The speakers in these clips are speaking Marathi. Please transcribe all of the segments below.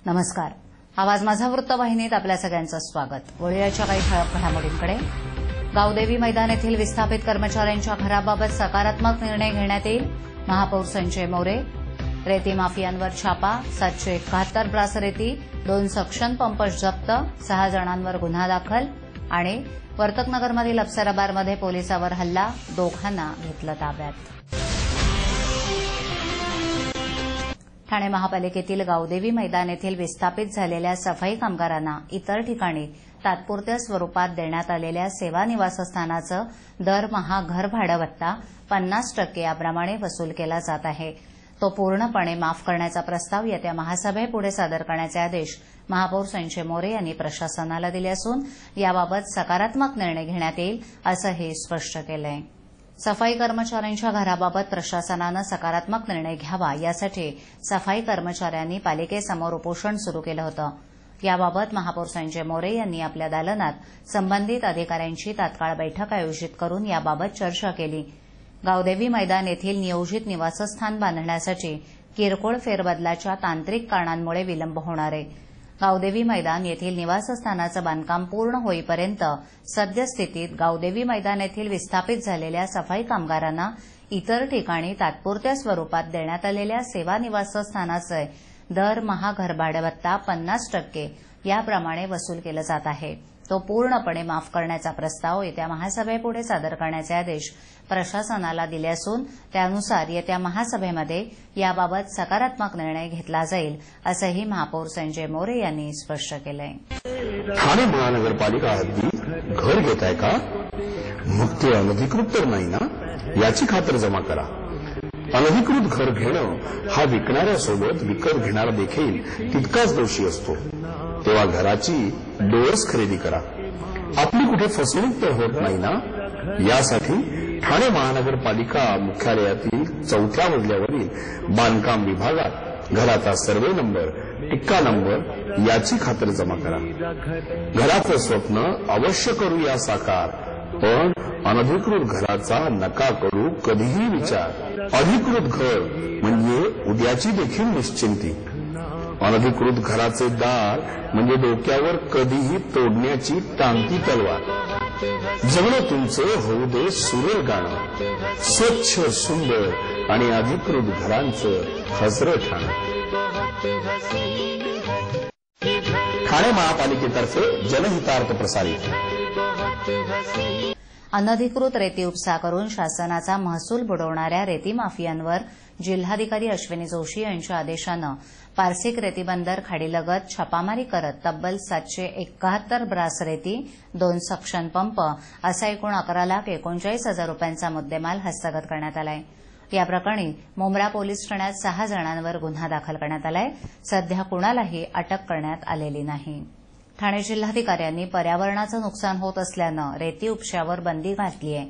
नमस्कार. आवाज माझा वृत्तवाहिनीत आपल्या सगळ्यांचं स्वागत. वळूयाच्या काही ठळक घडामोडींकडे. गावदेवी मैदान येथील विस्थापित कर्मचाऱ्यांच्या घराबाबत सकारात्मक निर्णय घेण्यात येईल. महापौर संजय मोरे. रेती माफियांवर छापा. 771 ब्रास रेती, 2 सक्शन पंप जप्त, 6 जणांवर गुन्हा दाखल. आणि वर्तकनगरमधील अप्सराबारमध्ये पोलिसावर हल्ला, दोघांना घेतलं ताब्यात. ठाणे महापालिकेतील गावदेवी मैदान येथील विस्थापित झालेल्या सफाई कामगारांना इतर ठिकाणी तात्पुरत्या स्वरूपात देण्यात आलेल्या सेवा निवासस्थानाचं दरमहा घर भाडं भत्ता 50% याप्रमाणे वसूल केला जात आहे. तो पूर्णपणे माफ करण्याचा प्रस्ताव येत्या महासभेपुढे सादर करण्याचे आदेश महापौर संजय मोरे यांनी प्रशासनाला दिले असून याबाबत सकारात्मक निर्णय घेण्यात येईल असंही स्पष्ट केलं आहे. सफाई कर्मचाऱ्यांच्या घराबाबत प्रशासनानं सकारात्मक निर्णय घ्यावा यासाठी सफाई कर्मचाऱ्यांनी पालिकेसमोर उपोषण सुरू केलं होतं. याबाबत महापौर संजय मोरे यांनी आपल्या दालनात संबंधित अधिकाऱ्यांची तात्काळ बैठक आयोजित करून याबाबत चर्चा केली. गावदेवी मैदान येथील नियोजित निवासस्थान बांधण्यासाठी किरकोळ फेरबदलाच्या तांत्रिक कारणांमुळे विलंब होणार आहे. गावदेवी मैदान येथील निवासस्थानाचं बांधकाम पूर्ण होईपर्यंत सद्यस्थितीत गावदेवी मैदान येथील विस्थापित झालेल्या सफाई कामगारांना इतर ठिकाणी तात्पुरत्या स्वरूपात देण्यात आलेल्या सेवा निवासस्थानाचे दरमहा घरभाडं भत्ता 50% याप्रमाणे वसूल केलं जात आहे. तो पूर्णपणे माफ करण्याचा प्रस्ताव येत्या महासभेपुढे सादर करण्याचे आदेश प्रशासनाला दिले असून त्यानुसार येत्या महासभेमध्ये याबाबत सकारात्मक निर्णय घेतला जाईल असंही महापौर संजय मोरे यांनी स्पष्ट केलंय. ठाणे महानगरपालिका हद्दीत घर घेताय का? मग ते अनधिकृत तर नाही ना, याची खात्री जमा करा. अनधिकृत घर घेणं हा विकणाऱ्यासोबत विकत घेणारा देखील तितकाच दोषी असतो. तेव्हा घराची डोळस खरेदी करा. आपली कुठे फसवणूक तर होत नाही ना, यासाठी ठाणे महानगरपालिका मुख्यालयातील 4थ्या मजल्यावरील बांधकाम विभागात घराचा सर्वे नंबर, टिक्का नंबर याची खात्री जमा करा. घराचं स्वप्न अवश्य करूया साकार, पण अनधिकृत घराचा नका करू कधीही विचार. अधिकृत घर म्हणजे उद्याची देखील निश्चिंती. अनधिकृत घराचे दार म्हणजे डोक्यावर कधीही तोडण्याची टांगती तलवार. जगणं तुमचं होऊ दे सुरेल गाणं, स्वच्छ सुंदर आणि अधिकृत घरांचं हसरं ठाणं. ठाणे महापालिकेतर्फे जनहितार्थ प्रसारित. अनधिकृत रेती उपसा करून शासनाचा महसूल बुडवणाऱ्या रेती माफियांवर जिल्हाधिकारी अश्विनी जोशी यांच्या आदेशानं पारसिक रेती बंदर खाडीलगत छापामारी करत तब्बल 771 ब्रास रेती, 2 सक्शन पंप असा एकूण 11,39,000 रुपयांचा मुद्देमाल हस्तगत करण्यात आलाय. या प्रकरणी मुंब्रा पोलीस ठाण्यात 6 जणांवर गुन्हा दाखल करण्यात आलाय. सध्या कुणालाही अटक करण्यात आलेली नाही. ठाणे जिल्हाधिकाऱ्यांनी पर्यावरणाचं नुकसान होत असल्यानं रेती उपशावर बंदी घातली आहे.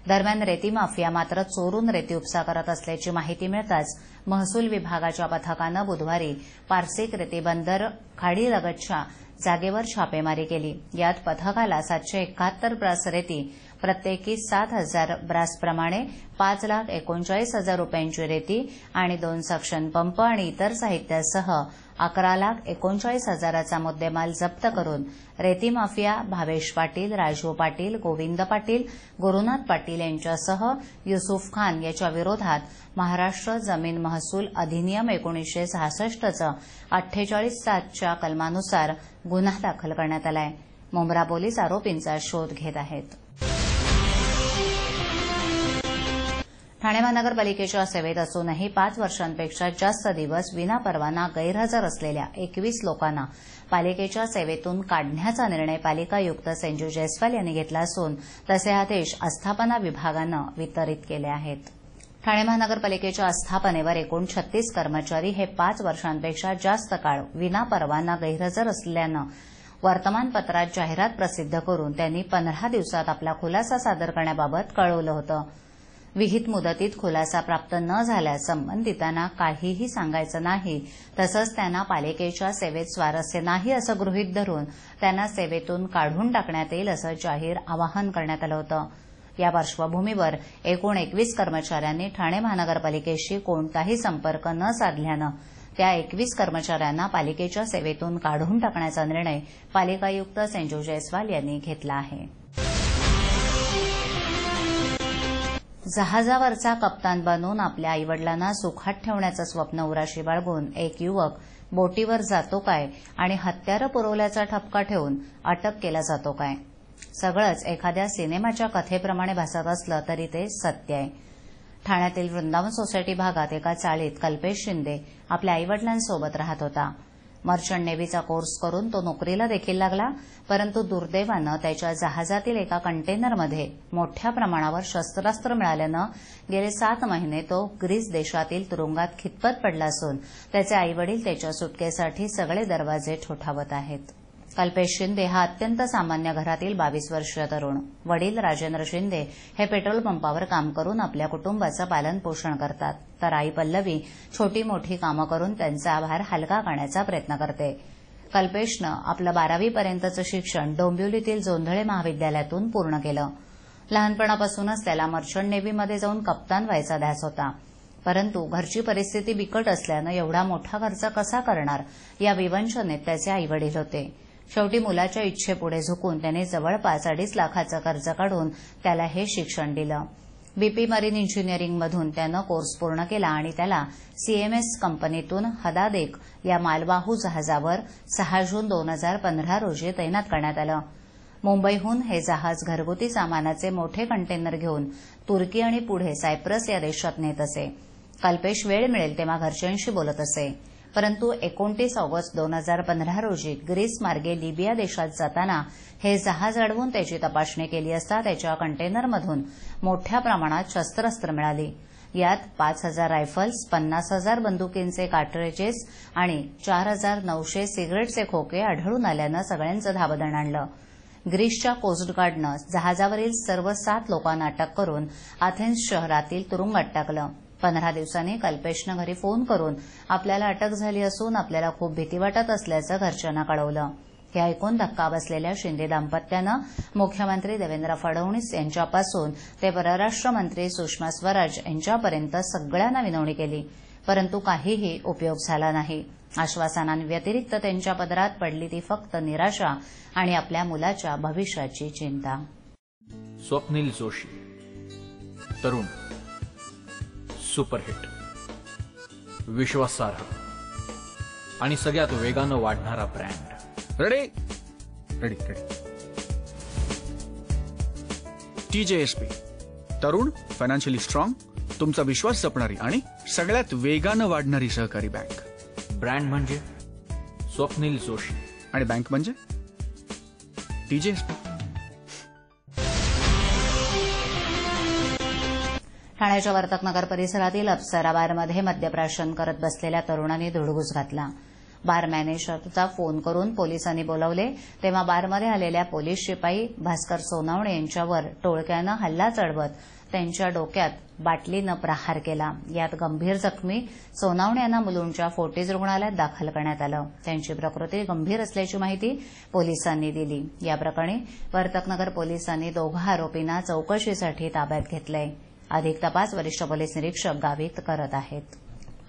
दरम्यान रेती माफिया मात्र चोरून रेती उपसा करत असल्याची माहिती मिळताच महसूल विभागाच्या पथकानं बुधवारी पारसिक रेती बंदर खाडीलगतच्या जागेवर छापेमारी केली. यात पथकाला 771 ब्रास रेती, प्रत्येकी 7,000 ब्रासप्रमाणे 5,39,000 रुपयांची रेती आणि 2 सक्शन पंप आणि इतर साहित्यासह 11,39,000चा मुद्देमाल जप्त करून रेती माफिया भावेश पाटील, राजू पाटील, गोविंद पाटील, गुरुनाथ पाटील यांच्यासह युसुफ खान याच्या विरोधात महाराष्ट्र जमीन महसूल अधिनियम 1966चं 48(7) कलमानुसार गुन्हा दाखल करण्यात आलाय. मुंब्रा पोलीस आरोपींचा शोध घेत आहेत. ठाणे महानगरपालिकेच्या सेवेत असूनही 5 वर्षांपेक्षा जास्त दिवस विनापरवाना गैरहजर असलेल्या 21 लोकांना पालिकेच्या सेवेतून काढण्याचा निर्णय पालिका आयुक्त संजू जयस्वाल यांनी घेतला असून तसे आदेश आस्थापना विभागानं वितरित केले आहेत. ठाणे महानगरपालिकेच्या आस्थापनेवर एकूण 36 कर्मचारी हे 5 वर्षांपेक्षा जास्त काळ विनापरवाना गैरहजर असल्यानं वर्तमानपत्रात जाहिरात प्रसिद्ध करून त्यांनी 15 दिवसात आपला खुलासा सादर करण्याबाबत कळवलं होतं. विहित मुदतीत खुलासा प्राप्त न झाल्यास संबंधितांना काहीही सांगायचं नाही, तसंच त्यांना पालिकेच्या सेवेत स्वारस्य नाही असं गृहीत धरून त्यांना सेवेतून काढून टाकण्यात येईल असं जाहीर आवाहन करण्यात आलं होतं. या पार्श्वभूमीवर एकूण 21 कर्मचाऱ्यांनी ठाणे महानगरपालिकेशी कोणताही संपर्क न साधल्यानं त्या 21 कर्मचाऱ्यांना पालिकेच्या सेवेतून काढून टाकण्याचा निर्णय पालिका आयुक्त संजू जयस्वाल यांनी घेतला आहे. जहाजावरचा कप्तान बनून आपल्या आईवडिलांना सुखात ठेवण्याचं स्वप्न उराशी बाळगून एक युवक बोटीवर जातो काय आणि हत्यारं पुरवल्याचा ठपका ठेवून अटक केला जातो काय? सगळंच एखाद्या सिनेमाच्या कथेप्रमाणे भासत असलं तरी ते सत्य आहे. ठाण्यातील वृंदावन सोसायटी भागात एका चाळीत कल्पेश शिंदे आपल्या आईवडिलांसोबत राहत होता. मर्चंट नेव्हीचा कोर्स करून तो नोकरीला देखील लागला, परंतु दुर्दैवानं त्याच्या जहाजातील एका कंटेनरमध्ये मोठ्या प्रमाणावर शस्त्रास्त्र मिळाल्यानं गेले 7 महिने तो ग्रीस देशातील तुरुंगात खितपत पडला असून त्याचे आईवडील त्याच्या सुटकेसाठी सगळे दरवाजे ठोठावत आहेत. कल्पेश शिंदे हा अत्यंत सामान्य घरातील 22 वर्षीय तरुण. वडील राजेंद्र शिंदे हे पेट्रोल पंपावर काम करून आपल्या कुटुंबाचं पालनपोषण करतात, तर आई पल्लवी छोटी मोठी कामं करून त्यांचा भार हलका करण्याचा प्रयत्न करते. कल्पेशनं आपलं 12वी पर्यंतचं शिक्षण डोंबिवलीतील जोंधळे महाविद्यालयातून पूर्ण केलं. लहानपणापासूनच त्याला मर्चंट नेव्हीमध्ये जाऊन कप्तान व्हायचा ध्यास होता, परंतु घरची परिस्थिती बिकट असल्यानं एवढा मोठा खर्च कसा करणार या विवंचनेत त्याचे आईवडील होते. शेवटी मुलाच्या इच्छेपुढे झुकून त्याने जवळपास 2.5 लाखाचं कर्ज काढून त्याला हे शिक्षण दिलं. बीपी मरीन इंजिनिअरिंगमधून त्यानं कोर्स पूर्ण केला आणि त्याला सीएमएस कंपनीतून हदादेक या मालवाहू जहाजावर 6 जून 2015 रोजी तैनात करण्यात आलं. मुंबईहून हे जहाज घरगुती सामानाचे मोठे कंटेनर घेऊन तुर्की आणि पुढे सायप्रस या देशात नेत असे. कल्पेश वेळ मिळेल तेव्हा घरच्यांशी बोलत असे, परंतु 29 ऑगस्ट 2015 रोजी ग्रीस मार्गे लिबिया देशात जाताना हे जहाज अडवून त्याची तपासणी केली असता त्याच्या कंटेनरमधून मोठ्या प्रमाणात शस्त्रास्त्र मिळाली. यात 5,000 रायफल्स, 50,000 बंदुकींचे कार्ट्रिजेस आणि 4,900 सिगारेटचे खोके आढळून आल्यानं सगळ्यांचं धाबदण आणलं. ग्रीसच्या कोस्टगार्डनं जहाजावरील सर्व 7 लोकांना अटक करून अथेन्स शहरातील तुरुंगात टाकलं. 15 दिवसांनी कल्पेशनं घरी फोन करून आपल्याला अटक झाली असून आपल्याला खूप भीती वाटत असल्याचं घरच्यांना कळवलं. हे ऐकून धक्का बसलेल्या शिंदे दाम्पत्यानं मुख्यमंत्री देवेंद्र फडणवीस यांच्यापासून ते परराष्ट्र मंत्री सुषमा स्वराज यांच्यापर्यंत सगळ्यांना विनवणी केली, परंतु काहीही उपयोग झाला नाही. आश्वासनांव्यतिरिक्त त्यांच्या पदरात पडली ती फक्त निराशा आणि आपल्या मुलाच्या भविष्याची चिंता. स्वप्नील जोशी, तरुण, सुपरहिट, विश्वासार्ह आणि सगळ्यात वेगानं वाढणारा brand. Ready ready ready TJSP, तरुण, फायनान्शियली स्ट्रॉंग, तुमचा विश्वास जपणारी आणि सगळ्यात वेगानं वाढणारी सहकारी बँक. ब्रँड म्हणजे स्वप्नील जोशी आणि बँक म्हणजे TJSP. ठाण्याच्या वर्तकनगर परिसरातील अप्सरा बारमध्ये मद्यप्राशन करत बसलेल्या तरुणांनी धुडगूस घातला. बार मॅनेजरचा फोन करून पोलिसांनी बोलावले तेव्हा बारमध्ये आलेल्या पोलीस शिपाई भास्कर सोनावणे यांच्यावर टोळक्यानं हल्ला चढवत त्यांच्या डोक्यात बाटलीनं प्रहार केला. यात गंभीर जखमी सोनावणे यांना मुलुंडच्या फोर्टिज रुग्णालयात दाखल करण्यात आलं. त्यांची प्रकृती गंभीर असल्याची माहिती पोलिसांनी दिली. या प्रकरणी वर्तकनगर पोलिसांनी 2 आरोपींना चौकशीसाठी ताब्यात घेतलंय. अधिक तपास वरिष्ठ पोलीस निरीक्षक गावित करत आहेत.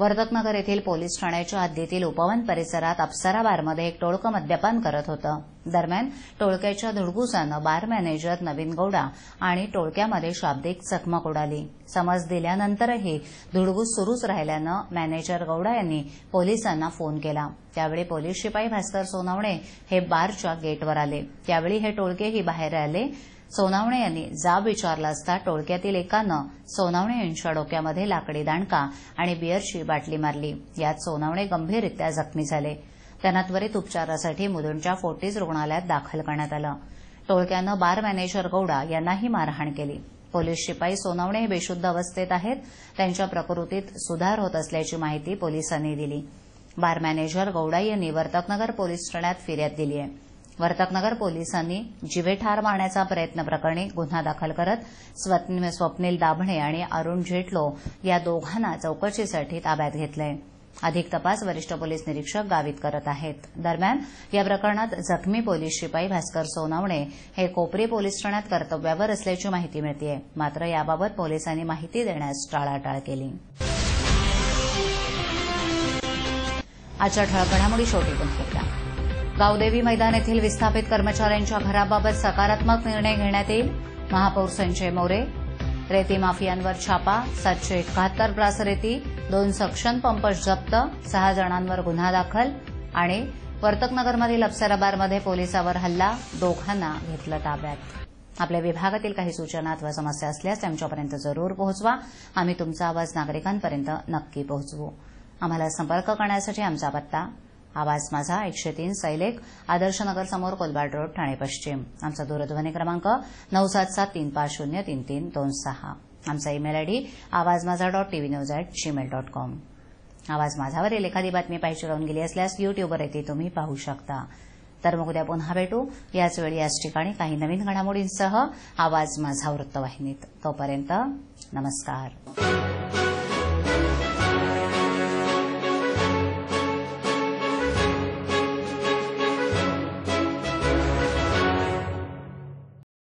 वर्तकनगर येथील पोलीस ठाण्याच्या हद्दीतील उपवन परिसरात अप्सरा बारमध्ये एक टोळकं मद्यपान करत होतं. दरम्यान टोळक्याच्या धुडगुसानं बार मॅनेजर नवीन गौडा आणि टोळक्यामध्ये शाब्दिक चकमक उडाली. समज दिल्यानंतरही धुडगूस सुरूच राहिल्यानं मॅनेजर गौडा यांनी पोलिसांना फोन केला. त्यावेळी पोलीस शिपाई भास्कर सोनावणे हे बारच्या गेटवर आले. त्यावेळी हे टोळकेही बाहेर आले. सोनावणे यांनी जाब विचारला असता टोळक्यातील एकानं सोनावणे यांच्या डोक्यामध्ये लाकडी दांडका आणि बिअरची बाटली मारली. यात सोनावणे गंभीररित्या जखमी झाले. त्यांना त्वरित उपचारासाठी मुलुंडच्या फोर्टिज रुग्णालयात दाखल करण्यात आलं. टोळक्यानं बार मॅनेजर गौडा यांनाही मारहाण केली. पोलीस शिपाई सोनावणे हे बेशुद्ध अवस्थेत आहेत. त्यांच्या प्रकृतीत सुधार होत असल्याची माहिती पोलिसांनी दिली. बार मॅनेजर गौडा यांनी वर्तकनगर पोलीस ठाण्यात फिर्याद दिली आहे. वर्तकनगर पोलिसांनी जिवे ठार मारण्याचा प्रयत्न प्रकरणी गुन्हा दाखल करत स्वप्नील दाभणे आणि अरुण जेटलो या दोघांना चौकशीसाठी ताब्यात घेतलंय. अधिक तपास वरिष्ठ पोलीस निरीक्षक गावित करत आहेत. दरम्यान या प्रकरणात जखमी पोलीस शिपाई भास्कर सोनावणे हे कोपरी पोलीस ठाण्यात कर्तव्यावर असल्याची माहिती मिळतेय. मात्र याबाबत पोलिसांनी माहिती देण्यास टाळाटाळ केली. आजच्या ठळक घडामोडी शेवटी पुन्हा एकदा. गावदेवी मैदान येथील विस्थापित कर्मचाऱ्यांच्या घराबाबत सकारात्मक निर्णय घेण्यात येईल. महापौर संजय मोरे. रेती माफियांवर छापा. 771 ब्रास रेती. 2 सक्शन पंप जप्त. 6 जणांवर गुन्हा दाखल. आणि वर्तकनगरमधील अप्सराबारमध्ये पोलिसावर हल्ला. दोघांना घेतलं ताब्यात. आपल्या विभागातील काही सूचना अथवा समस्या असल्यास आमच्यापर्यंत जरूर पोहोचवा. आम्ही तुमचा आवाज नागरिकांपर्यंत नक्की पोहोचवू. आम्हाला संपर्क करण्यासाठी आमचा पत्ता आवाज माझा 103 सैलेख आदर्शनगर समोर कोलबाड रोड ठाणे पश्चिम. आमचा दूरध्वनी क्रमांक 9773503326. आमचा ईमेल आयडी awazmaza.tvnews@gmail.com. आवाज माझावरील एखादी बातमी पाहिजे राहून गेली असल्यास युट्यूबवर ती तुम्ही पाहू शकता. तर मग उद्या पुन्हा भेटू याच वेळी याच ठिकाणी काही नवीन घडामोडींसह आवाज माझा वृत्तवाहिनीत. तोपर्यंत नमस्कार.